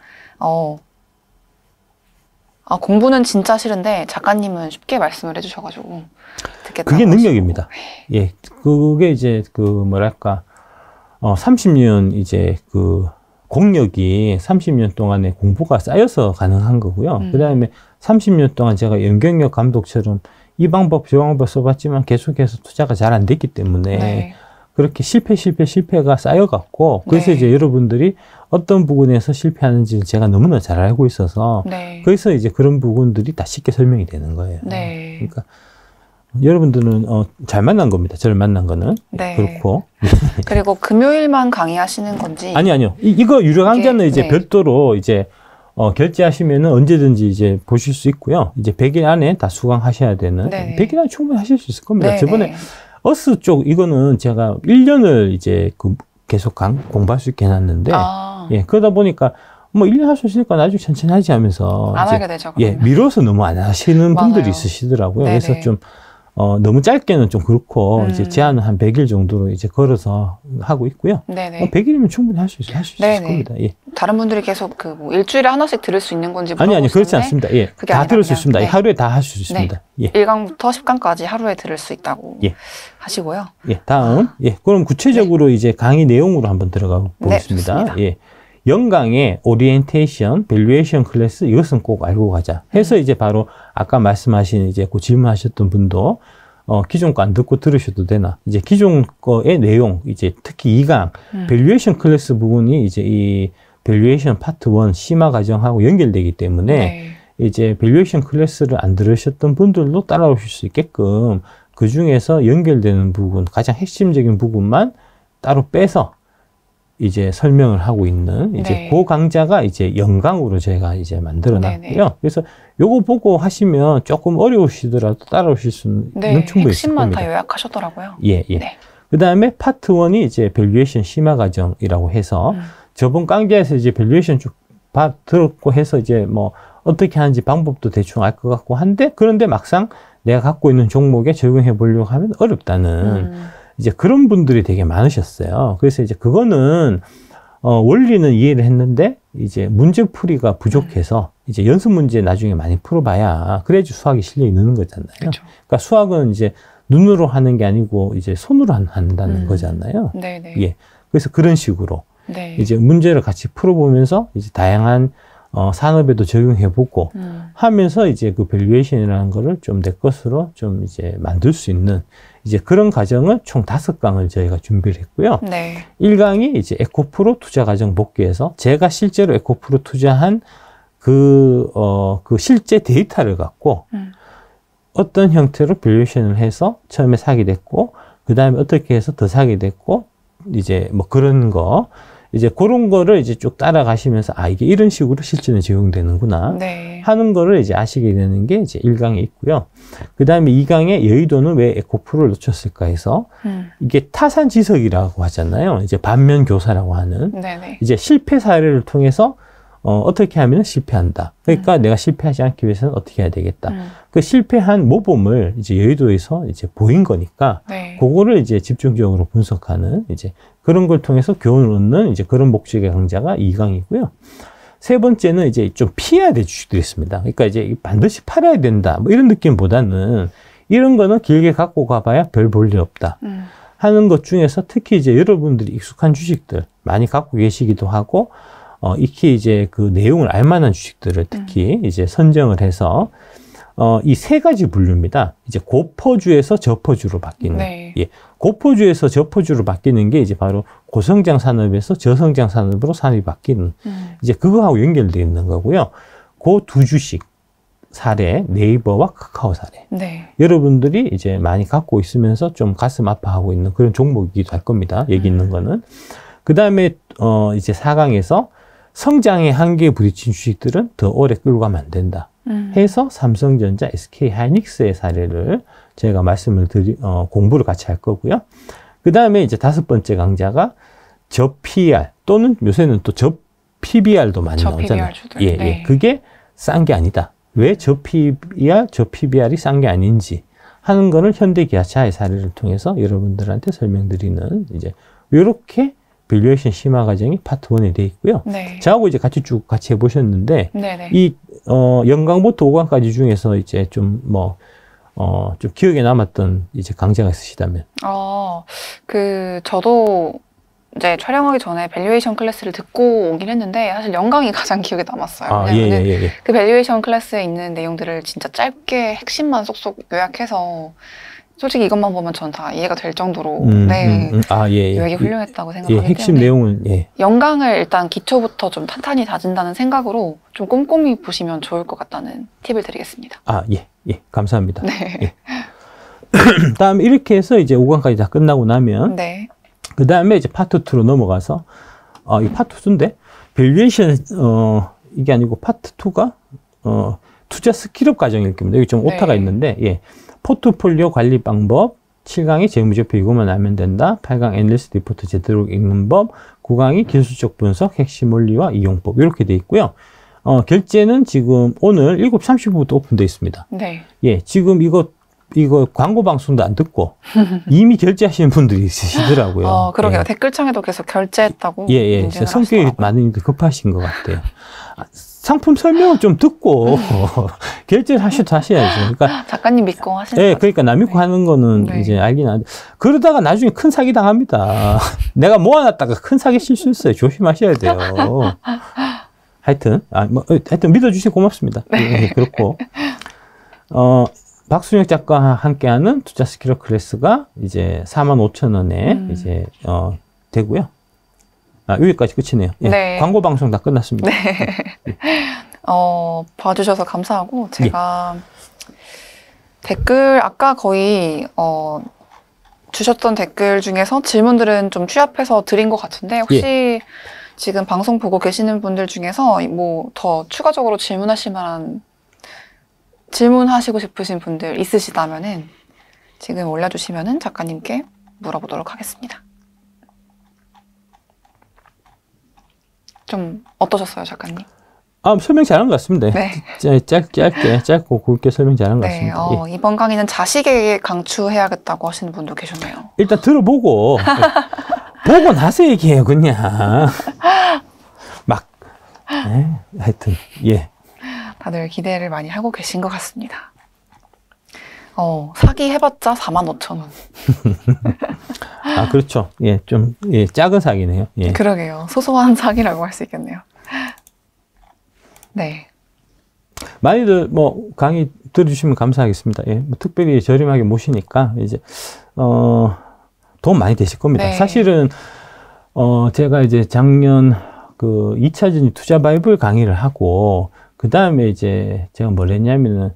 공부는 진짜 싫은데 작가님은 쉽게 말씀을 해주셔가지고 듣겠다고. 그게 능력입니다. 예. 그게 이제 뭐랄까, 30년 이제 공력이 30년 동안의 공부가 쌓여서 가능한 거고요. 그 다음에 30년 동안 제가 연경영 감독처럼 이 방법, 저 방법 써봤지만 계속해서 투자가 잘 안 됐기 때문에 네. 그렇게 실패가 쌓여갖고 그래서 네. 이제 여러분들이 어떤 부분에서 실패하는지를 제가 너무나 잘 알고 있어서 네. 그래서 이제 그런 부분들이 다 쉽게 설명이 되는 거예요. 네. 그러니까 여러분들은 잘 만난 겁니다. 저를 만난 거는. 네. 그렇고. 그리고 금요일만 강의하시는 건지. 아니요. 이거 유료 강좌는 이제 네. 별도로 이제 결제하시면은 언제든지 이제 보실 수 있고요. 이제 100일 안에 다 수강하셔야 되는. 네. 100일 안에 충분히 하실 수 있을 겁니다. 네. 저번에 어스 쪽 이거는 제가 1년을 이제 계속 공부할 수 있게 해놨는데, 예, 그러다 보니까 뭐 1년 할 수 있으니까 나중에 천천히 하지 하면서 안 이제, 하게 되죠. 예, 그러면. 미뤄서 너무 안 하시는 맞아요. 분들이 있으시더라고요. 네네. 그래서 좀 너무 짧게는 좀 그렇고 이제 제한은 한 100일 정도로 이제 걸어서 하고 있고요. 네네. 100일이면 충분히 할 수 있을 네네. 겁니다. 예. 다른 분들이 계속 뭐 일주일에 하나씩 들을 수 있는 건지 아니 그렇지 물어보시는데 않습니다. 예, 그게 다 아니라 들을 수 그냥, 있습니다. 네. 하루에 다 할 수 있습니다. 예. 1강부터 10강까지 하루에 들을 수 있다고 예. 하시고요. 예, 다음. 예, 그럼 구체적으로 이제 강의 내용으로 한번 들어가 보겠습니다. 좋습니다. 예. 영강의 오리엔테이션, 밸류에이션 클래스 이것은 꼭 알고 가자. 해서 이제 바로 아까 말씀하신 이제 그 질문하셨던 분도 기존 거 안 듣고 들으셔도 되나? 이제 기존 거의 내용, 이제 특히 2강 밸류에이션 클래스 부분이 이제 이 밸류에이션 파트 1 심화 과정하고 연결되기 때문에 네. 이제 밸류에이션 클래스를 안 들으셨던 분들도 따라오실 수 있게끔 그 중에서 연결되는 부분, 가장 핵심적인 부분만 따로 빼서 이제 설명을 하고 있는 이제 네. 그 강좌가 이제 영강으로 저희가 이제 만들어 놨고요. 네네. 그래서 요거 보고 하시면 조금 어려우시더라도 따라오실 수는 네. 충분히 있을 핵심만 겁니다. 다 요약하셨더라고요. 예. 네. 그 다음에 파트 1이 이제 밸류에이션 심화 과정이라고 해서 저번 강좌에서 이제 밸류에이션 쭉 들었고 해서 이제 뭐 어떻게 하는지 방법도 대충 알 것 같고 한데 그런데 막상 내가 갖고 있는 종목에 적용해 보려고 하면 어렵다는 이제 그런 분들이 되게 많으셨어요. 그래서 이제 그거는 원리는 이해를 했는데 이제 문제풀이가 부족해서 이제 연습 문제 나중에 많이 풀어봐야 그래야지 수학이 실려 있는 거잖아요. 그렇죠. 그러니까 수학은 이제 눈으로 하는 게 아니고 이제 손으로 한다는 거잖아요. 네네. 예. 그래서 그런 식으로 네. 이제 문제를 같이 풀어보면서 이제 다양한 산업에도 적용해보고 하면서 이제 그 밸류에이션이라는 거를 좀 내 것으로 좀 이제 만들 수 있는 이제 그런 과정을 총 5강을 저희가 준비를 했고요. 네. 1강이 이제 에코프로 투자 과정 복귀해서 제가 실제로 에코프로 투자한 그 실제 데이터를 갖고 어떤 형태로 밸류에이션을 해서 처음에 사게 됐고, 그 다음에 어떻게 해서 더 사게 됐고, 이제 뭐 그런 거, 이제 그런 거를 이제 쭉 따라가시면서 이게 이런 식으로 실전에 적용되는구나 네. 하는 거를 이제 아시게 되는 게 이제 1강에 있고요. 그 다음에 2강에 여의도는 왜 에코프로를 놓쳤을까 해서 이게 타산지석이라고 하잖아요. 이제 반면 교사라고 하는 네네. 이제 실패 사례를 통해서 어떻게 하면 실패한다. 그러니까 내가 실패하지 않기 위해서는 어떻게 해야 되겠다. 그 실패한 모범을 이제 여의도에서 이제 보인 거니까 네. 그거를 이제 집중적으로 분석하는 이제 그런 걸 통해서 교훈을 얻는 이제 그런 목적의 강좌가 2강이고요. 세 번째는 이제 좀 피해야 될 주식들이 있습니다. 그러니까 이제 반드시 팔아야 된다. 뭐 이런 느낌보다는 이런 거는 길게 갖고 가봐야 별 볼 일 없다. 하는 것 중에서 특히 이제 여러분들이 익숙한 주식들 많이 갖고 계시기도 하고 익히 이제 그 내용을 알만한 주식들을 특히 이제 선정을 해서 이 세 가지 분류입니다. 이제 고퍼주에서 저퍼주로 바뀌는. 네. 예. 고퍼주에서 저퍼주로 바뀌는 게 이제 바로 고성장 산업에서 저성장 산업으로 산업이 바뀌는. 이제 그거하고 연결되어 있는 거고요. 그 두 주식 사례, 네이버와 카카오 사례. 네. 여러분들이 이제 많이 갖고 있으면서 좀 가슴 아파하고 있는 그런 종목이기도 할 겁니다. 여기 있는 거는. 그 다음에 이제 4강에서 성장의 한계에 부딪힌 주식들은 더 오래 끌고 가면 안 된다. 해서 삼성전자, SK하이닉스의 사례를 제가 말씀을 공부를 같이 할 거고요. 그 다음에 이제 5번째 강좌가 저PER 또는 요새는 또 저PBR도 많이 나오잖아요. 예, 네. 예. 그게 싼 게 아니다. 왜 저PER, 저PBR이 싼 게 아닌지 하는 거를 현대기아차의 사례를 통해서 여러분들한테 설명드리는 이제 이렇게 밸류에이션 심화 과정이 파트 1에 되어 있고요. 네. 저하고 이제 같이 쭉 같이 해보셨는데 네네. 이 영강부터 5강까지 중에서 이제 좀 좀 기억에 남았던 이제 강좌가 있으시다면. 저도 이제 촬영하기 전에 밸류에이션 클래스를 듣고 오긴 했는데 사실 영강이 가장 기억에 남았어요. 왜냐면 그 밸류에이션 클래스에 있는 내용들을 진짜 짧게 핵심만 쏙쏙 요약해서 솔직히 이것만 보면 전 다 이해가 될 정도로 요약이 훌륭했다고 생각하기 핵심 때문에 내용은 영강을 일단 기초부터 좀 탄탄히 다진다는 생각으로 좀 꼼꼼히 보시면 좋을 것 같다는 팁을 드리겠습니다. 감사합니다. 네. 예. 다음 이렇게 해서 이제 5강까지 다 끝나고 나면 네. 그 다음에 이제 파트 2로 넘어가서 이 파트 2인데 밸류에이션 이게 아니고 파트 2가 투자 스킬업 과정일 겁니다. 여기 좀 오타가 있는데 포트폴리오 관리 방법, 7강이 재무제표 이것만 알면 된다. 8강 애널리스트 리포트 제대로 읽는 법, 9강이 기술적 분석, 핵심 원리와 이용법 이렇게 돼 있고요. 결제는 지금 오늘 7시 30분부터 오픈되어 있습니다. 네. 지금 이거 광고 방송도 안 듣고 이미 결제하시는 분들이 있으시더라고요. 그러게요. 댓글창에도 계속 결제했다고. 성격이 많이 급하신 것 같아요. 상품 설명을 좀 듣고 결제를 하셔야죠. 그러니까 작가님 믿고 하시는 거죠. 그러니까 남 믿고 하는 거는 이제 알긴 하는데 그러다가 나중에 큰 사기 당합니다. 내가 모아놨다가 큰 사기 실수했어요. 조심하셔야 돼요. 하여튼 믿어주시고 고맙습니다. 그렇고 박순혁 작가와 함께하는 투자 스킬업 클래스가 이제 45,000원에 이제 되고요. 여기까지 끝이네요. 광고 방송 다 끝났습니다. 봐주셔서 감사하고 제가 댓글 아까 거의 주셨던 댓글 중에서 질문들은 좀 취합해서 드린 것 같은데 혹시 지금 방송 보고 계시는 분들 중에서 뭐 더 추가적으로 질문하시고 싶으신 분들 있으시다면은 지금 올려주시면은 작가님께 물어보도록 하겠습니다. 좀 어떠셨어요, 작가님? 설명 잘한 것 같습니다. 짧고 굵게 설명 잘한 것 같습니다. 이번 강의는 자식에게 강추해야겠다고 하시는 분도 계셨네요. 일단 들어보고 보고 나서 얘기해요, 그냥. 하여튼 다들 기대를 많이 하고 계신 것 같습니다. 사기 해봤자 45,000원. 그렇죠. 작은 사기네요. 그러게요. 소소한 사기라고 할 수 있겠네요. 네. 많이들 강의 들어주시면 감사하겠습니다. 특별히 저렴하게 모시니까 이제 도움 많이 되실 겁니다. 사실은 제가 이제 작년 그 2차전 투자 바이블 강의를 하고 그 다음에 이제 제가 뭘 했냐면은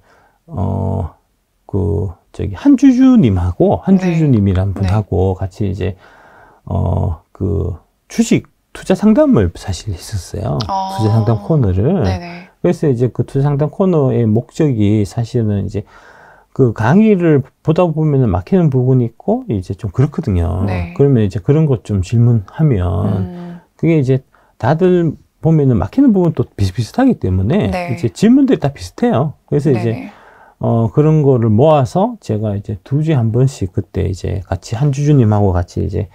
한주주님하고 한주주님이란 분하고 같이 이제 그 주식 투자 상담을 사실 했었어요. 투자 상담 코너를. 그래서 이제 그 투자 상담 코너의 목적이 사실은 이제 그 강의를 보다 보면은 막히는 부분이 있고 이제 좀 그렇거든요. 그러면 이제 그런 것 좀 질문하면 그게 이제 다들 보면은 막히는 부분도 비슷비슷하기 때문에 이제 질문들이 다 비슷해요. 그래서 이제 그런 거를 모아서 제가 이제 2주에 한 번씩 그때 이제 같이 한주주님하고 같이 이제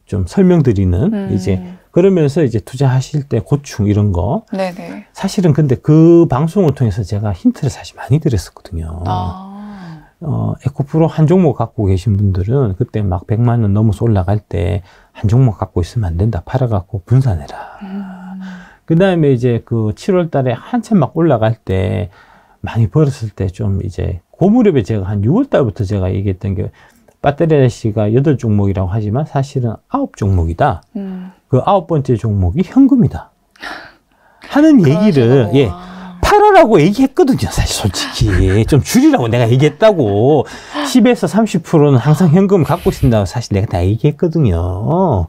좀 설명드리는 이제 그러면서 이제 투자하실 때 고충 이런 거 사실은 근데 그 방송을 통해서 제가 힌트를 사실 많이 드렸었거든요. 에코프로 한 종목 갖고 계신 분들은 그때 막 100만 원 넘어서 올라갈 때 한 종목 갖고 있으면 안 된다. 팔아갖고 분산해라. 그 다음에 이제 그 7월 달에 한참 막 올라갈 때 많이 벌었을 때 좀 이제 그 무렵에 제가 한 6월 달부터 제가 얘기했던 게 배터리 씨가 8종목이라고 하지만 사실은 9종목이다. 그 9번째 종목이 현금이다. 하는 얘기를 팔아라고 얘기했거든요. 사실 솔직히 좀 줄이라고 내가 얘기했다고. 10에서 30%는 항상 현금을 갖고 있습니다. 사실 내가 다 얘기했거든요.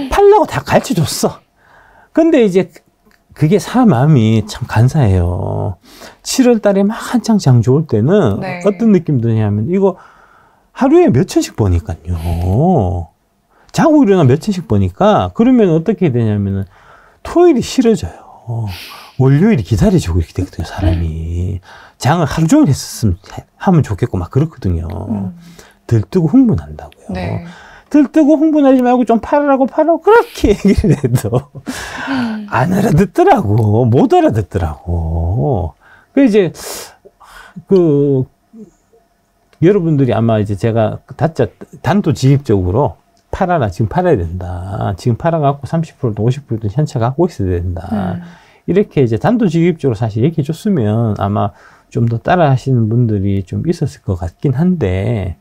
팔라고 다 가르쳐줬어. 근데 이제 그게 사람 마음이 참 간사해요. 7월 달에 막 한창 장 좋을 때는 네. 어떤 느낌 드냐면 이거 하루에 몇 천씩 버니까요. 자고 일어나 몇 천씩 버니까 그러면 어떻게 되냐면은 토요일이 싫어져요. 월요일이 기다려지고 이렇게 되거든요, 사람이. 장을 하루 종일 하면 좋겠고 막 그렇거든요. 들뜨고 흥분한다고요. 네. 들뜨고 흥분하지 말고 좀 팔으라고 그렇게 얘기를 해도 안 알아듣더라고. 못 알아듣더라고. 그 이제 여러분들이 아마 이제 제가 단도직입적으로 팔아라. 지금 팔아야 된다. 지금 팔아갖고 30%든 50%든 현차 갖고 있어야 된다. 이렇게 이제 단도직입적으로 사실 얘기해 줬으면 아마 좀 더 따라 하시는 분들이 좀 있었을 것 같긴 한데,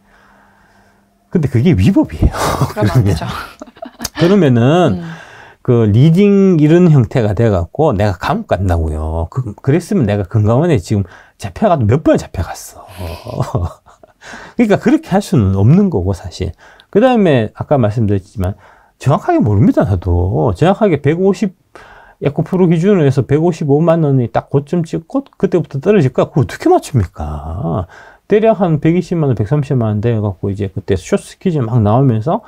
근데 그게 위법이에요. 그러면 안 되죠. 그러면은, 리딩 이런 형태가 돼갖고 내가 감옥 간다고요. 그랬으면 내가 금감원에 지금 잡혀가도 몇 번 잡혀갔어. 그러니까 그렇게 할 수는 없는 거고, 사실. 그 다음에 아까 말씀드렸지만, 정확하게 모릅니다, 나도. 정확하게 150에코프로 기준으로 해서 155만 원이 딱 고점 찍고, 그때부터 떨어질까? 그거 어떻게 맞춥니까? 대략 한 120만 원, 130만 원 돼갖고, 이제 그때 쇼트 퀴즈 막 나오면서,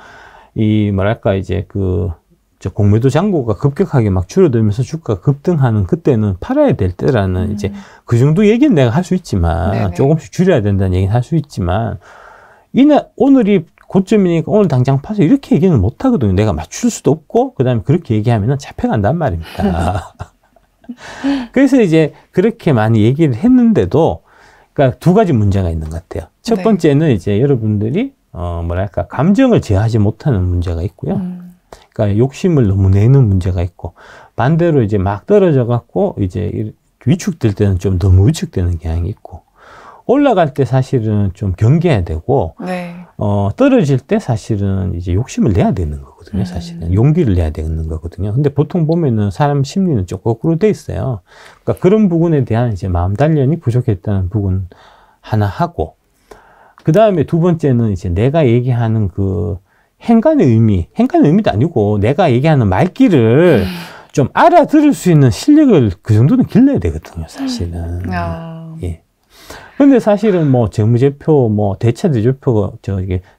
공매도 잔고가 급격하게 막 줄어들면서 주가가 급등하는 그때는 팔아야 될 때라는 이제 그 정도 얘기는 내가 할 수 있지만, 네네. 조금씩 줄여야 된다는 얘기는 할 수 있지만, 오늘이 고점이니까 오늘 당장 파서 이렇게 얘기는 못 하거든요. 내가 맞출 수도 없고, 그 다음에 그렇게 얘기하면 잡혀간단 말입니다. 그래서 이제 그렇게 많이 얘기를 했는데도, 그러니까 두 가지 문제가 있는 것 같아요. 첫 네. 번째는 이제 여러분들이, 감정을 제어하지 못하는 문제가 있고요. 그러니까 욕심을 너무 내는 문제가 있고, 반대로 이제 막 떨어져 갖고, 이제 위축될 때는 좀 너무 위축되는 경향이 있고, 올라갈 때 사실은 좀 경계해야 되고, 네. 떨어질 때 사실은 이제 욕심을 내야 되는 거거든요, 사실은. 용기를 내야 되는 거거든요. 근데 보통 보면은 사람 심리는 좀 거꾸로 돼 있어요. 그러니까 그런 부분에 대한 이제 마음 단련이 부족했다는 부분 하나 하고, 그 다음에 두 번째는 이제 내가 얘기하는 행간의 의미도 아니고 내가 얘기하는 말귀를 좀 알아들을 수 있는 실력을 그 정도는 길러야 되거든요, 사실은. 예. 근데 사실은 재무제표, 대차대조표가,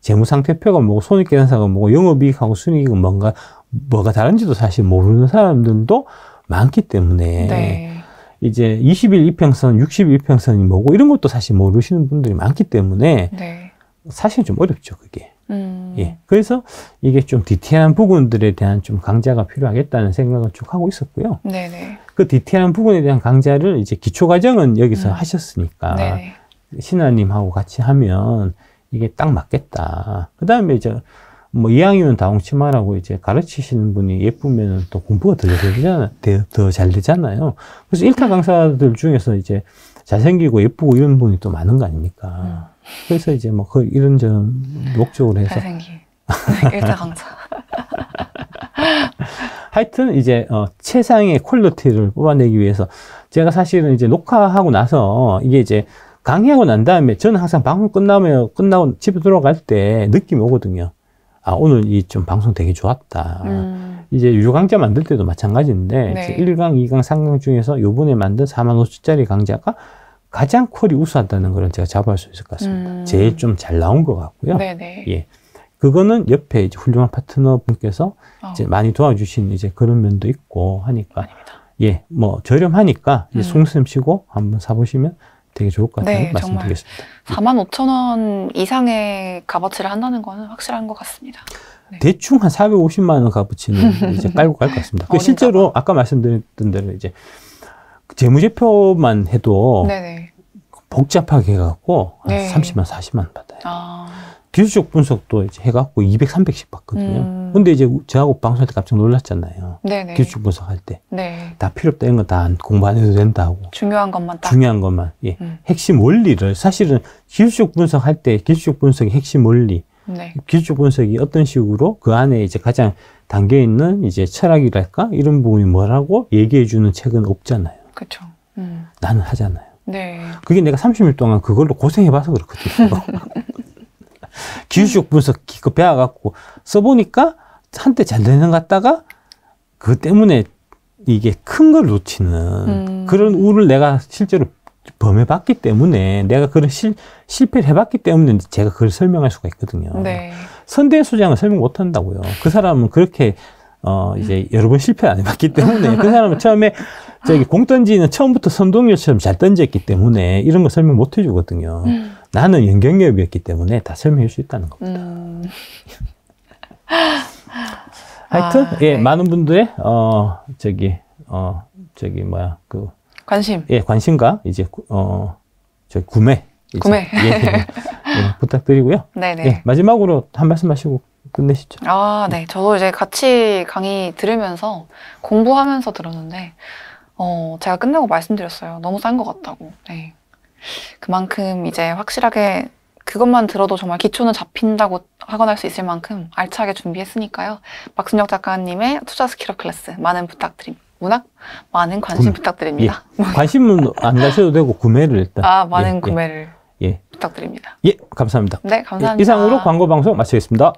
재무상태표가 뭐고, 손익계산서가 뭐고, 영업이익하고 순이익은 뭐가 다른지도 사실 모르는 사람들도 많기 때문에, 네. 이제 20일 이평선, 60일 이평선이 뭐고, 이런 것도 사실 모르시는 분들이 많기 때문에, 네. 사실 좀 어렵죠, 그게. 예. 그래서 이게 좀 디테일한 부분들에 대한 좀 강좌가 필요하겠다는 생각을 쭉 하고 있었고요. 네네. 그 디테일한 부분에 대한 강좌를 이제 기초과정은 여기서 하셨으니까 네네. 신하님하고 같이 하면 이게 딱 맞겠다. 그 다음에 이제 이왕이면 다홍치마라고 이제 가르치시는 분이 예쁘면 또 공부가 더 잘 되잖아요. 그래서 1타 강사들 중에서 이제 잘생기고 예쁘고 이런 분이 또 많은 거 아닙니까? 그래서 이제 이런저런 목적으로 해서. 잘생긴. 일타 강사. 하여튼 이제 최상의 퀄리티를 뽑아내기 위해서 제가 사실은 이제 녹화하고 나서 이게 이제 강의하고 난 다음에 저는 항상 방송 끝나고 집에 들어갈 때 느낌이 오거든요. 아, 오늘 이 좀 방송 되게 좋았다. 이제 유료 강좌 만들 때도 마찬가지인데 네. 1강, 2강, 3강 중에서 요번에 만든 45,000짜리 강좌가 가장 퀄이 우수하다는 걸 제가 자부할 수 있을 것 같습니다. 제일 좀 잘 나온 것 같고요. 네네. 예. 그거는 옆에 이제 훌륭한 파트너분께서 이제 많이 도와주신 이제 그런 면도 있고 하니까. 아닙니다. 예, 송쌤 치고 한번 사보시면 되게 좋을 것 같다는 네, 말씀드리겠습니다. 45,000원 이상의 값어치를 한다는 거는 확실한 것 같습니다. 네. 대충 한 450만 원 값어치는 이제 깔고 갈 것 같습니다. 실제로 아까 말씀드렸던 대로 이제 재무제표만 해도 네네. 복잡하게 해갖고 네. 한 30만, 40만 원 받아요. 아, 기술적 분석도 이제 해갖고 200, 300씩 받거든요. 근데 이제 저하고 방송할 때 깜짝 놀랐잖아요. 네네. 기술적 분석할 때. 네. 다 필요 없다, 이런 거 다 공부 안 해도 된다고. 중요한 것만 딱. 중요한 것만. 예. 핵심 원리를, 사실은 기술적 분석할 때 기술적 분석의 핵심 원리, 네. 기술적 분석이 어떤 식으로 그 안에 이제 가장 담겨 있는 이제 철학이랄까? 이런 부분이 뭐라고 얘기해 주는 책은 없잖아요. 그쵸. 나는 하잖아요. 네. 그게 내가 30일 동안 그걸로 고생해봐서 그렇거든요. 기술적 분석 기껏 배워갖고 써보니까 한때 잘 되는 것 같다가 그것 때문에 이게 큰 걸 놓치는 그런 우를 내가 실제로 범해봤기 때문에 내가 그런 실패를 해봤기 때문에 제가 그걸 설명할 수가 있거든요. 네. 선대 소장은 설명 못 한다고요. 그 사람은 그렇게 이제 여러 번 실패 안 해봤기 때문에 그 사람은 처음에 공 던지는 처음부터 선동열처럼 잘 던졌기 때문에 이런 거 설명 못 해주거든요. 나는 연경협이었기 때문에 다 설명할 수 있다는 겁니다. 하여튼 예, 네. 많은 분들의 관심. 예, 관심과 이제 구매 이제, 예, 부탁드리고요. 네네. 예, 마지막으로 한 말씀 하시고 끝내시죠. 네. 저도 이제 같이 강의 들으면서 공부하면서 들었는데, 제가 끝내고 말씀드렸어요. 너무 싼 것 같다고. 네. 그만큼 이제 확실하게 그것만 들어도 정말 기초는 잡힌다고 하거나 할 수 있을 만큼 알차게 준비했으니까요. 박순혁 작가님의 투자 스킬업 클래스 많은 부탁드립니다. 문학 많은 관심 부탁드립니다. 예, 관심은 안 가셔도 되고 구매를 일단. 많은 예, 구매를 예. 부탁드립니다. 예, 감사합니다. 네, 감사합니다. 이상으로 광고 방송 마치겠습니다.